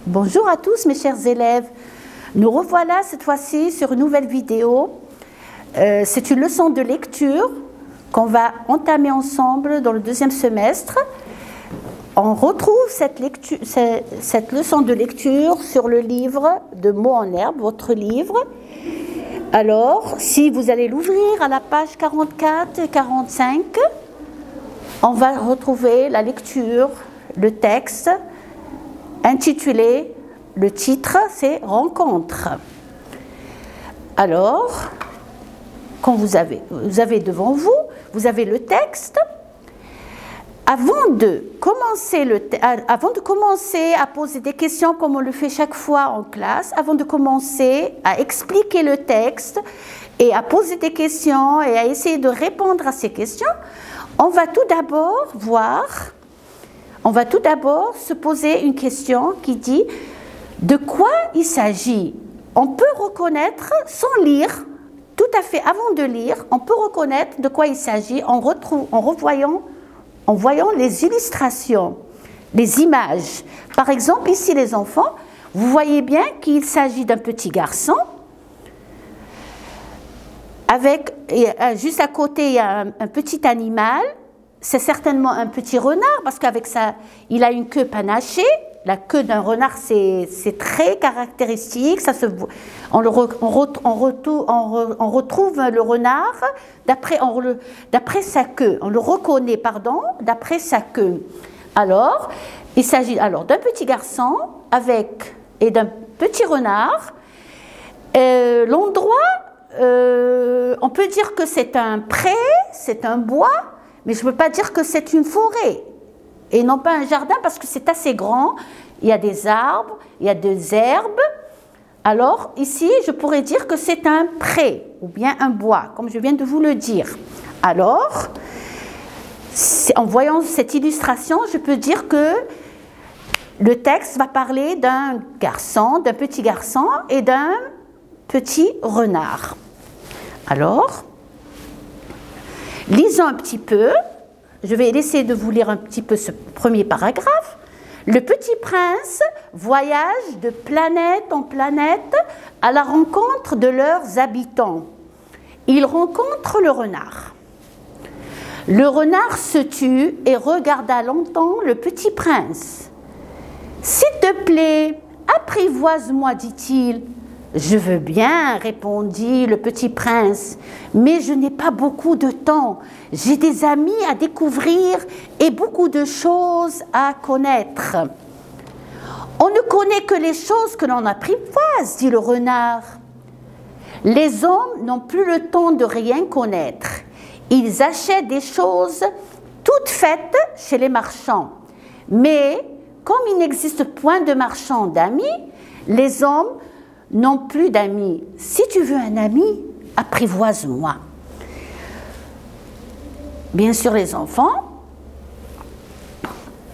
Bonjour à tous mes chers élèves, nous revoilà cette fois-ci sur une nouvelle vidéo. C'est une leçon de lecture qu'on va entamer ensemble dans le deuxième semestre. On retrouve cette leçon de lecture sur le livre de Mots en herbe, votre livre. Alors, si vous allez l'ouvrir à la page 44 et 45, on va retrouver la lecture, le texte, intitulé, le titre c'est « Rencontre ». Alors, quand vous avez devant vous, vous avez le texte. Avant de commencer à poser des questions comme on le fait chaque fois en classe, avant de commencer à expliquer le texte et à poser des questions et à essayer de répondre à ces questions, on va tout d'abord se poser une question qui dit de quoi il s'agit. On peut reconnaître, sans lire, tout à fait avant de lire, on peut reconnaître de quoi il s'agit en voyant les illustrations, les images. Par exemple, ici les enfants, vous voyez bien qu'il s'agit d'un petit garçon. Juste à côté, il y a un petit animal. C'est certainement un petit renard parce qu'avec ça, il a une queue panachée. La queue d'un renard, c'est très caractéristique. Ça se voit. On retrouve le renard d'après sa queue. On le reconnaît, d'après sa queue. Alors, il s'agit alors d'un petit garçon et d'un petit renard. L'endroit, on peut dire que c'est un pré, c'est un bois. Mais je ne peux pas dire que c'est une forêt et non pas un jardin parce que c'est assez grand. Il y a des arbres, il y a des herbes. Alors ici, je pourrais dire que c'est un pré ou bien un bois, comme je viens de vous le dire. Alors, en voyant cette illustration, je peux dire que le texte va parler d'un petit garçon et d'un petit renard. Alors, lisons un petit peu, je vais essayer de vous lire un petit peu ce premier paragraphe. Le petit prince voyage de planète en planète à la rencontre de leurs habitants. Il rencontre le renard. Le renard se tut et regarda longtemps le petit prince. « S'il te plaît, apprivoise-moi, dit-il. » « Je veux bien, répondit le petit prince, mais je n'ai pas beaucoup de temps. J'ai des amis à découvrir et beaucoup de choses à connaître. » « On ne connaît que les choses que l'on apprivoise, dit le renard. Les hommes n'ont plus le temps de rien connaître. Ils achètent des choses toutes faites chez les marchands. Mais comme il n'existe point de marchands d'amis, les hommes non plus d'amis. Si tu veux un ami, apprivoise-moi. Bien sûr, les enfants,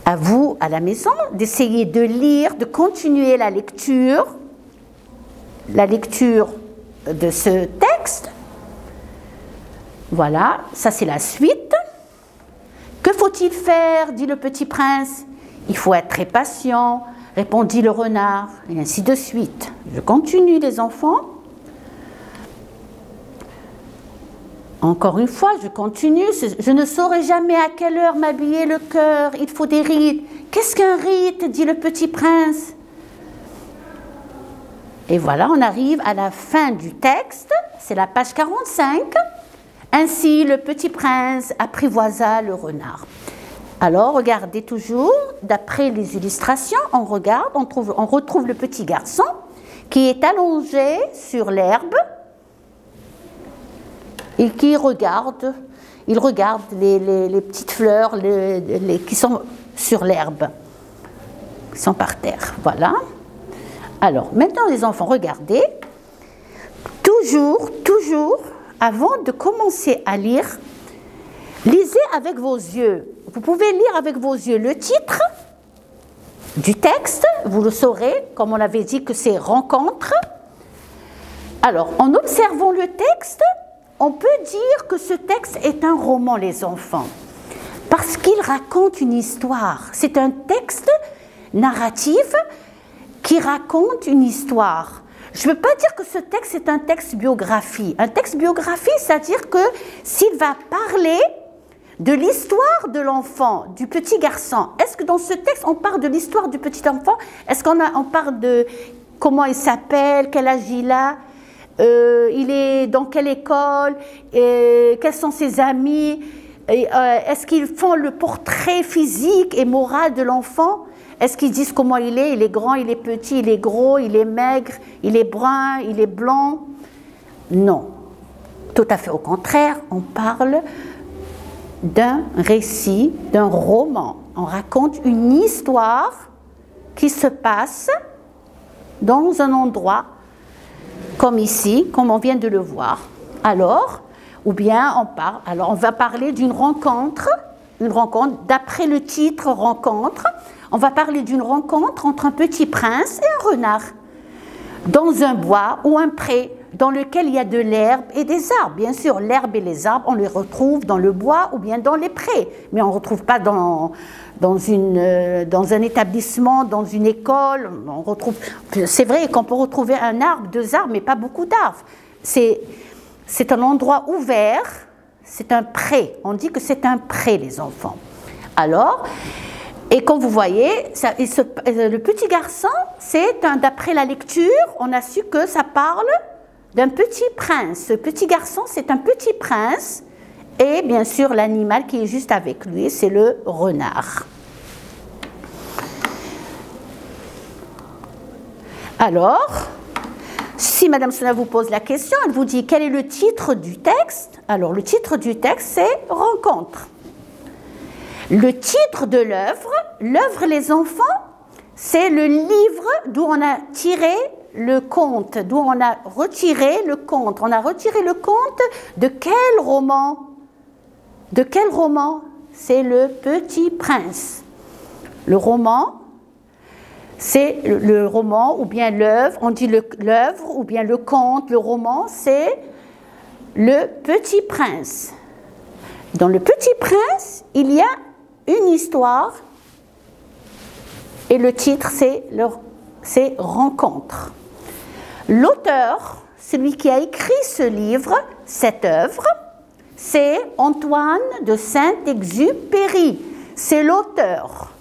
à vous, à la maison, d'essayer de lire, de continuer la lecture de ce texte. Voilà, ça c'est la suite. Que faut-il faire, dit le petit prince. Il faut être très patient, répondit le renard, et ainsi de suite. Je continue, les enfants. Encore une fois, je continue. Je ne saurai jamais à quelle heure m'habiller le cœur. Il faut des rites. Qu'est-ce qu'un rite, dit le petit prince. Et voilà, on arrive à la fin du texte. C'est la page 45. Ainsi, le petit prince apprivoisa le renard. Alors, regardez toujours, d'après les illustrations, on retrouve le petit garçon qui est allongé sur l'herbe et qui regarde les petites fleurs qui sont sur l'herbe, qui sont par terre. Voilà. Alors, maintenant les enfants, regardez. Toujours, avant de commencer à lire, lisez avec vos yeux. Vous pouvez lire avec vos yeux le titre du texte, vous le saurez, comme on avait dit que c'est « Rencontre ». Alors, en observant le texte, on peut dire que ce texte est un roman, les enfants, parce qu'il raconte une histoire. C'est un texte narratif qui qui raconte une histoire. Je ne veux pas dire que ce texte est un texte biographie. Un texte biographie, c'est-à-dire que s'il va parler de l'histoire de l'enfant, du petit garçon, est-ce que dans ce texte, on parle de l'histoire du petit enfant? Est-ce qu'on parle de comment il s'appelle, quel âge il a, il est dans quelle école, quels sont ses amis, est-ce qu'ils font le portrait physique et moral de l'enfant? Est-ce qu'ils disent comment il est grand, il est petit, il est gros, il est maigre, il est brun, il est blanc? Non, tout à fait au contraire, on parle d'un récit, d'un roman. On raconte une histoire qui se passe dans un endroit comme ici, comme on vient de le voir. Alors, ou bien on va parler d'une rencontre, d'après le titre rencontre, on va parler d'une rencontre entre un petit prince et un renard dans un bois ou un pré dans lequel il y a de l'herbe et des arbres. Bien sûr, l'herbe et les arbres, on les retrouve dans le bois ou bien dans les prés, mais on ne retrouve pas dans un établissement, dans une école. C'est vrai qu'on peut retrouver un arbre, 2 arbres, mais pas beaucoup d'arbres. C'est un endroit ouvert, c'est un pré. On dit que c'est un pré, les enfants. Alors, et comme vous voyez, le petit garçon, d'après la lecture, on a su que ça parle d'un petit prince. Ce petit garçon, c'est un petit prince. Et bien sûr, l'animal qui est juste avec lui, c'est le renard. Alors, si Madame Sona vous pose la question, elle vous dit quel est le titre du texte? Alors, le titre du texte, c'est « Rencontre ». Le titre de l'œuvre les enfants, c'est le livre d'où on a tiré le conte, d'où on a retiré le conte. On a retiré le conte de quel roman? De quel roman? C'est Le Petit Prince. Le roman, c'est le roman ou bien l'œuvre, on dit l'œuvre ou bien le conte, le roman, c'est Le Petit Prince. Dans Le Petit Prince, il y a une histoire et le titre, c'est Rencontre. L'auteur, celui qui a écrit ce livre, cette œuvre, c'est Antoine de Saint-Exupéry. C'est l'auteur.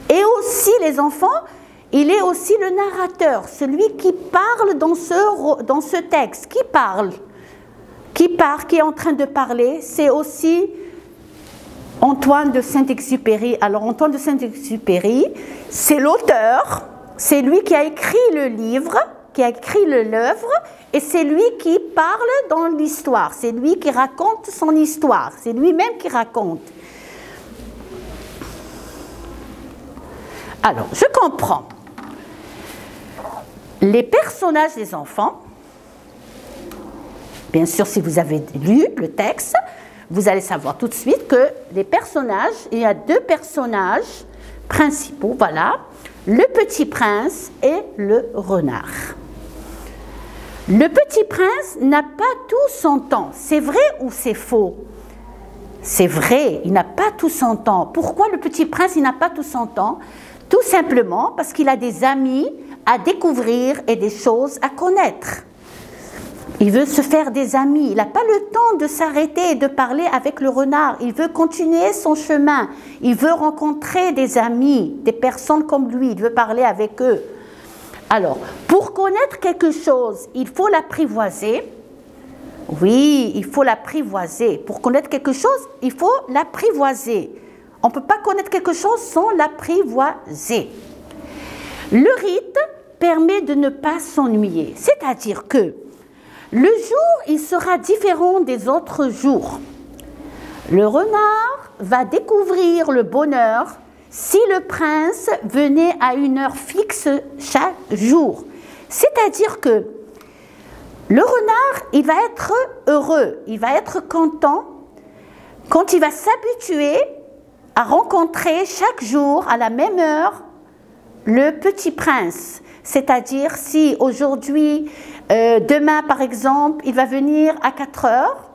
Et aussi, les enfants, il est aussi le narrateur, celui qui parle dans ce texte. Qui parle, qui est en train de parler, c'est aussi Antoine de Saint-Exupéry. Alors, Antoine de Saint-Exupéry, c'est l'auteur, c'est lui qui a écrit le livre, qui a écrit l'œuvre, et c'est lui qui parle dans l'histoire, c'est lui qui raconte son histoire, c'est lui-même qui raconte. Alors, je comprends. Les personnages des enfants, bien sûr, si vous avez lu le texte, vous allez savoir tout de suite que les personnages, il y a 2 personnages principaux, voilà, le petit prince et le renard. Le petit prince n'a pas tout son temps. C'est vrai ou c'est faux? C'est vrai, il n'a pas tout son temps. Pourquoi le petit prince, il n'a pas tout son temps? Tout simplement parce qu'il a des amis à découvrir et des choses à connaître. Il veut se faire des amis. Il n'a pas le temps de s'arrêter et de parler avec le renard. Il veut continuer son chemin. Il veut rencontrer des amis, des personnes comme lui. Il veut parler avec eux. Alors, pour connaître quelque chose, il faut l'apprivoiser. Oui, il faut l'apprivoiser. Pour connaître quelque chose, il faut l'apprivoiser. On ne peut pas connaître quelque chose sans l'apprivoiser. Le rite permet de ne pas s'ennuyer. C'est-à-dire que le jour, il sera différent des autres jours. Le renard va découvrir le bonheur si le prince venait à une heure fixe chaque jour. C'est-à-dire que le renard, il va être heureux, il va être content quand il va s'habituer à rencontrer chaque jour à la même heure le petit prince. C'est-à-dire si aujourd'hui, demain par exemple, il va venir à 4 heures,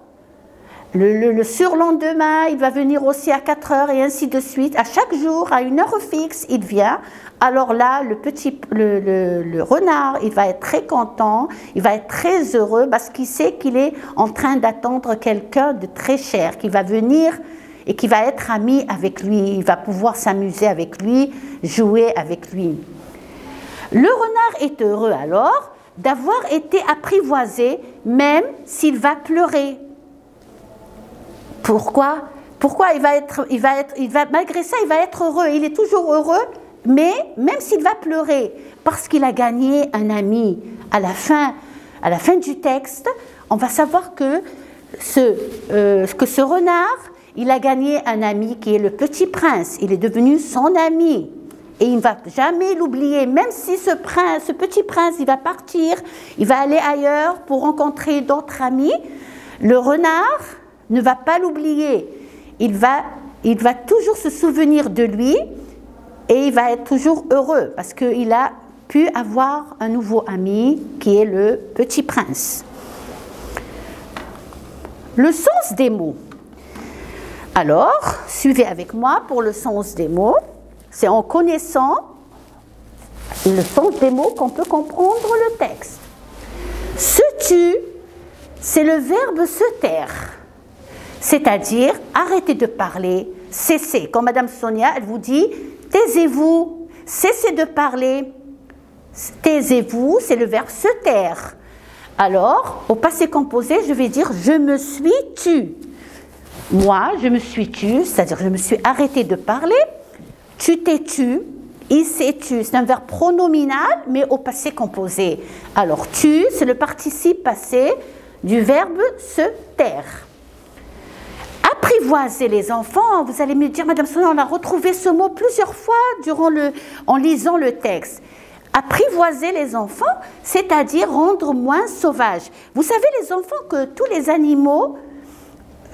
Le surlendemain, il va venir aussi à 4 heures et ainsi de suite. À chaque jour, à une heure fixe, il vient. Alors là, le renard, il va être très content, il va être très heureux parce qu'il sait qu'il est en train d'attendre quelqu'un de très cher qui va venir et qui va être ami avec lui. Il va pouvoir s'amuser avec lui, jouer avec lui. Le renard est heureux alors d'avoir été apprivoisé, même s'il va pleurer. Pourquoi? Malgré ça, il va être heureux. Il est toujours heureux, mais même s'il va pleurer, parce qu'il a gagné un ami. À la fin du texte, on va savoir que ce renard, il a gagné un ami qui est le petit prince. Il est devenu son ami. Et il ne va jamais l'oublier, même si ce petit prince, il va partir, il va aller ailleurs pour rencontrer d'autres amis. Le renard ne va pas l'oublier. Il va toujours se souvenir de lui et il va être toujours heureux parce qu'il a pu avoir un nouveau ami qui est le petit prince. Le sens des mots. Alors, suivez avec moi pour le sens des mots. C'est en connaissant le sens des mots qu'on peut comprendre le texte. Se tue, c'est le verbe se taire. C'est-à-dire, arrêtez de parler, cessez. Quand Madame Sonia, elle vous dit, taisez-vous, cessez de parler. Taisez-vous, c'est le verbe se taire. Alors, au passé composé, je vais dire, je me suis tue. Moi, je me suis tue, c'est-à-dire, je me suis arrêtée de parler. Tu t'es tu, il s'est tu. C'est un verbe pronominal, mais au passé composé. Alors, tu, c'est le participe passé du verbe se taire. Apprivoiser les enfants, vous allez me dire, Madame Sonia, on a retrouvé ce mot plusieurs fois en lisant le texte. Apprivoiser les enfants, c'est-à-dire rendre moins sauvages. Vous savez, les enfants, que tous les animaux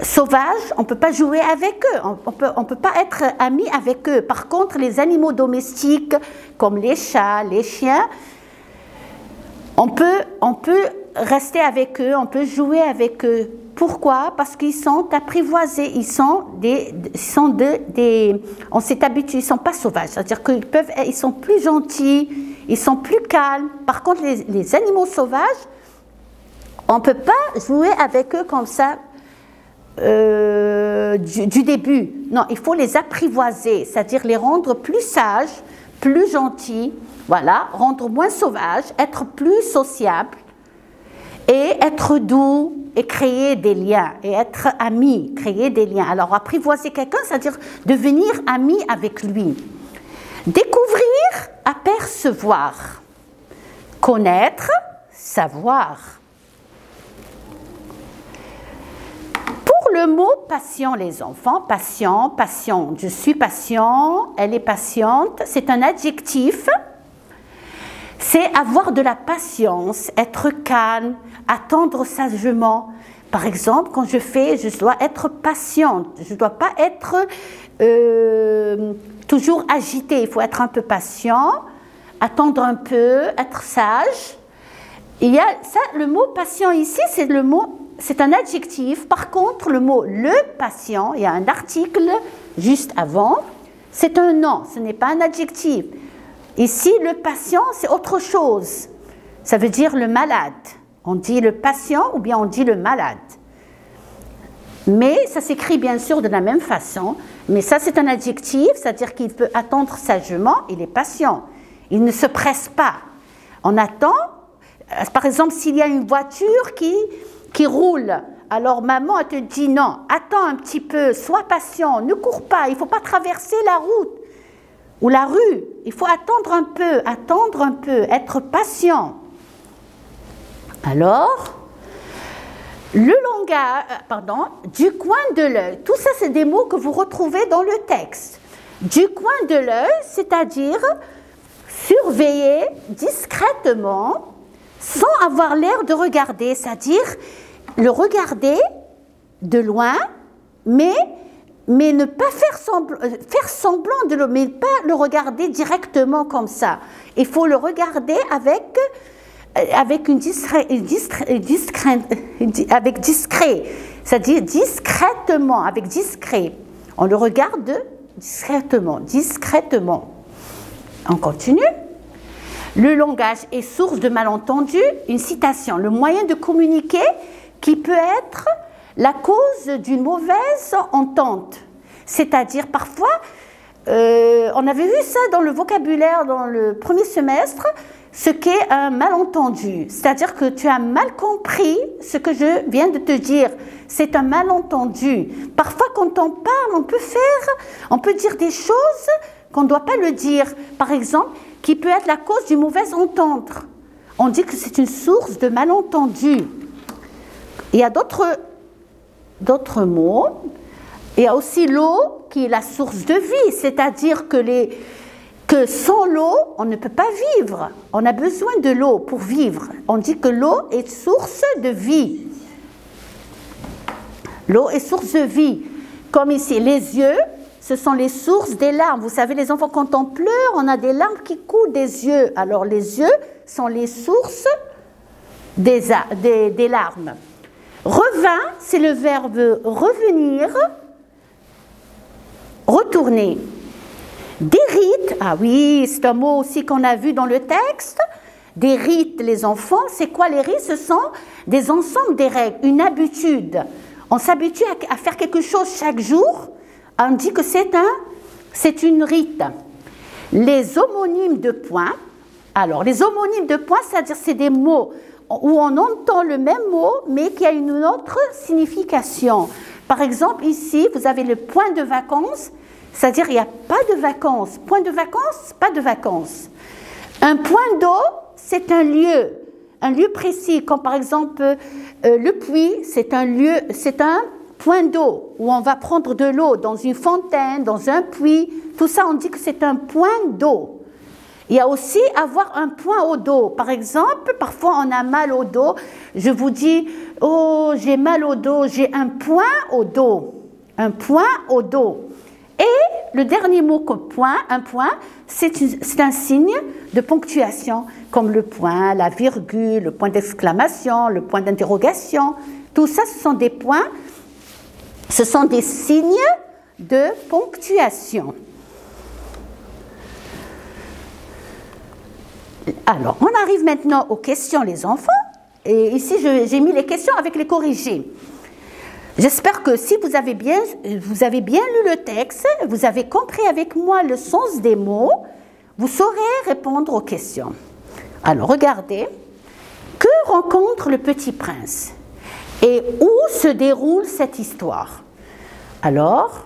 sauvages, on ne peut pas jouer avec eux, on peut pas être amis avec eux. Par contre, les animaux domestiques, comme les chats, les chiens, on peut rester avec eux, on peut jouer avec eux. Pourquoi? Parce qu'ils sont apprivoisés, on s'est habitué, ils ne sont pas sauvages, c'est-à-dire ils sont plus gentils, ils sont plus calmes. Par contre, les animaux sauvages, on ne peut pas jouer avec eux comme ça du début. Non, il faut les apprivoiser, c'est-à-dire les rendre plus sages, plus gentils, voilà, rendre moins sauvages, être plus sociables et être doux et créer des liens et être amis, créer des liens. Alors apprivoiser quelqu'un, c'est-à-dire devenir ami avec lui. Découvrir, apercevoir. Connaître, savoir. Pour le mot patient, les enfants, patient, je suis patient, elle est patiente, c'est un adjectif. C'est avoir de la patience, être calme, attendre sagement. Par exemple, quand je dois être patiente, je ne dois pas être toujours agitée, il faut être un peu patient, attendre un peu, être sage. Il y a ça, le mot patient ici, c'est un adjectif. Par contre, le mot le patient, il y a un article juste avant, c'est un nom, ce n'est pas un adjectif. Ici, le patient, c'est autre chose. Ça veut dire le malade. On dit le patient ou bien on dit le malade. Mais ça s'écrit bien sûr de la même façon. Mais ça, c'est un adjectif, c'est-à-dire qu'il peut attendre sagement, il est patient. Il ne se presse pas. On attend, par exemple, s'il y a une voiture qui roule, alors maman, elle te dit non, attends un petit peu, sois patient, ne cours pas, il ne faut pas traverser la route. Ou la rue, il faut attendre un peu, être patient. Alors, le langage, du coin de l'œil, tout ça c'est des mots que vous retrouvez dans le texte. Du coin de l'œil, c'est-à-dire surveiller discrètement, sans avoir l'air de regarder, c'est-à-dire le regarder de loin, mais ne pas faire semblant de le, mais pas le regarder directement comme ça. Il faut le regarder avec discret. c'est-à-dire discrètement, avec discret. On le regarde discrètement, discrètement. On continue. Le langage est source de malentendus. Une citation, le moyen de communiquer qui peut être la cause d'une mauvaise entente. C'est-à-dire parfois, on avait vu ça dans le vocabulaire dans le premier semestre, ce qu'est un malentendu. C'est-à-dire que tu as mal compris ce que je viens de te dire. C'est un malentendu. Parfois, quand on parle, on peut dire des choses qu'on ne doit pas le dire. Par exemple, qui peut être la cause d'une mauvaise entente. On dit que c'est une source de malentendu. Il y a d'autres mots. Il y a aussi l'eau qui est la source de vie, c'est-à-dire que sans l'eau, on ne peut pas vivre. On a besoin de l'eau pour vivre. On dit que l'eau est source de vie. L'eau est source de vie. Comme ici, les yeux, ce sont les sources des larmes. Vous savez, les enfants, quand on pleure, on a des larmes qui coulent des yeux. Alors, les yeux sont les sources des larmes. Revint, c'est le verbe revenir, retourner. Des rites, ah oui, c'est un mot aussi qu'on a vu dans le texte. Des rites, les enfants, c'est quoi les rites? Ce sont des ensembles des règles, une habitude. On s'habitue à faire quelque chose chaque jour. On dit que c'est une rite. Les homonymes de points. Alors, les homonymes de points, c'est-à-dire c'est des mots où on entend le même mot, mais qui a une autre signification. Par exemple, ici, vous avez le point de vacances, c'est-à-dire il n'y a pas de vacances. Point de vacances, pas de vacances. Un point d'eau, c'est un lieu précis, comme par exemple le puits, c'est un point d'eau où on va prendre de l'eau dans une fontaine, dans un puits. Tout ça, on dit que c'est un point d'eau. Il y a aussi avoir un point au dos. Par exemple, parfois on a mal au dos. Je vous dis, oh, j'ai mal au dos, j'ai un point au dos. Un point au dos. Et le dernier mot que point, un point, c'est un signe de ponctuation, comme le point, la virgule, le point d'exclamation, le point d'interrogation. Tout ça, ce sont des points, ce sont des signes de ponctuation. Alors, on arrive maintenant aux questions, les enfants. Et ici, j'ai mis les questions avec les corrigés. J'espère que si vous avez bien lu le texte, vous avez compris avec moi le sens des mots, vous saurez répondre aux questions. Alors, regardez. Que rencontre le petit prince? Et où se déroule cette histoire? Alors,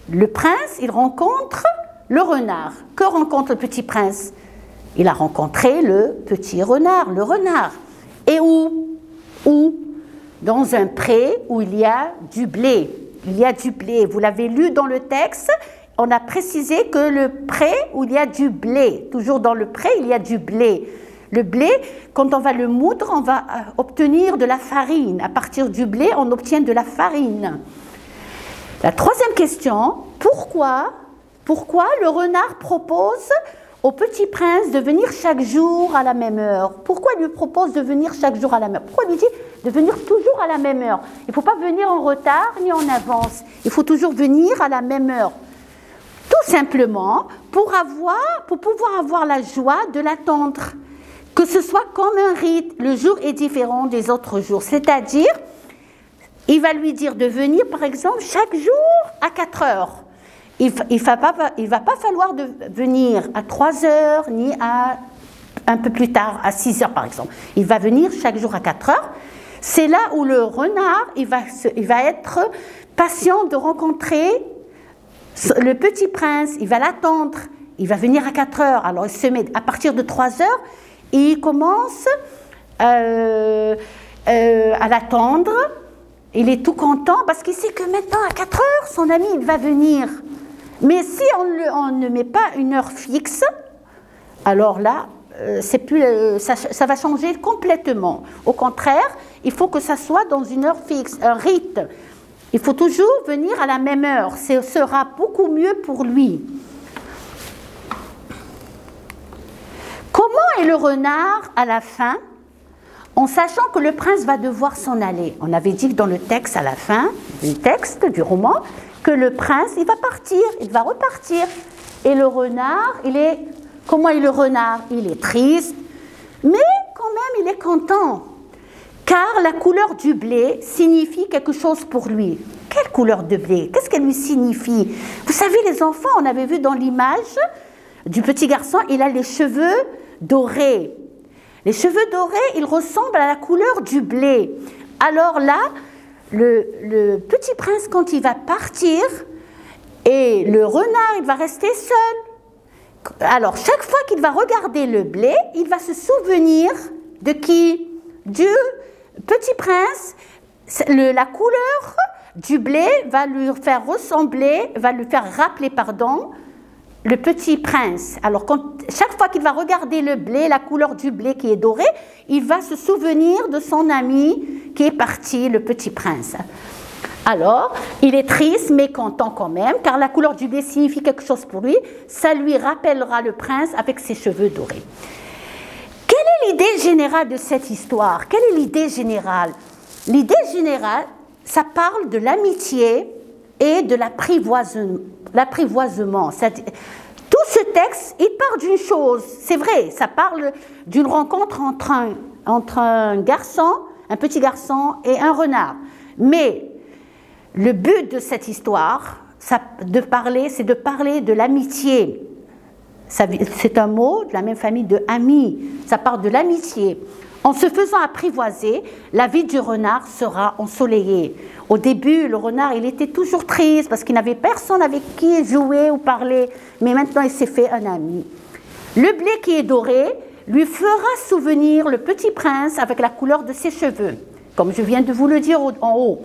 le prince, il rencontre le renard. Que rencontre le petit prince? Il a rencontré le petit renard, le renard. Et où? Où? Dans un pré où il y a du blé. Il y a du blé. Vous l'avez lu dans le texte, on a précisé que le pré où il y a du blé. Toujours dans le pré, il y a du blé. Le blé, quand on va le moudre, on va obtenir de la farine. À partir du blé, on obtient de la farine. La troisième question, pourquoi le renard propose au petit prince de venir chaque jour à la même heure? Pourquoi il lui propose de venir chaque jour à la même heure? Pourquoi il lui dit de venir toujours à la même heure? Il ne faut pas venir en retard ni en avance. Il faut toujours venir à la même heure. Tout simplement pour pouvoir avoir la joie de l'attendre. Que ce soit comme un rite, le jour est différent des autres jours. C'est-à-dire, il va lui dire de venir, par exemple, chaque jour à 4 heures. Il ne va pas falloir de venir à 3 heures, ni à un peu plus tard, à 6 heures par exemple. Il va venir chaque jour à 4 heures. C'est là où le renard, il va être patient de rencontrer le petit prince. Il va l'attendre. Il va venir à 4 heures. Alors il se met à partir de 3 heures, et il commence à l'attendre. Il est tout content parce qu'il sait que maintenant à 4 heures, son ami il va venir. Mais si on ne met pas une heure fixe, alors là, ça va changer complètement. Au contraire, il faut que ça soit dans une heure fixe, un rite. Il faut toujours venir à la même heure. Ce sera beaucoup mieux pour lui. Comment est le renard à la fin? en sachant que le prince va devoir s'en aller. On avait dit que dans le texte, à la fin du texte, du roman, que le prince, il va partir, il va repartir. Et le renard, comment est le renard? Il est triste, mais quand même, il est content. Car la couleur du blé signifie quelque chose pour lui. Quelle couleur de blé? Qu'est-ce qu'elle lui signifie? Vous savez, les enfants, on avait vu dans l'image du petit garçon, il a les cheveux dorés. Les cheveux dorés, ils ressemblent à la couleur du blé. Alors là, le petit prince, quand il va partir, et le renard, il va rester seul. Alors, chaque fois qu'il va regarder le blé, il va se souvenir de qui? Du petit prince. La couleur du blé va lui faire ressembler, va lui faire rappeler, le petit prince. Alors, chaque fois qu'il va regarder le blé, la couleur du blé qui est doré, il va se souvenir de son ami qui est parti, le petit prince. Alors, il est triste, mais content quand même, car la couleur du blé signifie quelque chose pour lui. Ça lui rappellera le prince avec ses cheveux dorés. Quelle est l'idée générale de cette histoire? Quelle est l'idée générale? L'idée générale, ça parle de l'amitié et de l'apprivoisement. Tout ce texte, il part d'une chose. C'est vrai, ça parle d'une rencontre entre un garçon, un petit garçon et un renard. Mais le but de cette histoire, c'est de parler de l'amitié. C'est un mot de la même famille de ami. Ça parle de l'amitié. En se faisant apprivoiser, la vie du renard sera ensoleillée. Au début, le renard, il était toujours triste parce qu'il n'avait personne avec qui jouer ou parler. Mais maintenant, il s'est fait un ami. Le blé qui est doré lui fera souvenir le petit prince avec la couleur de ses cheveux, comme je viens de vous le dire en haut.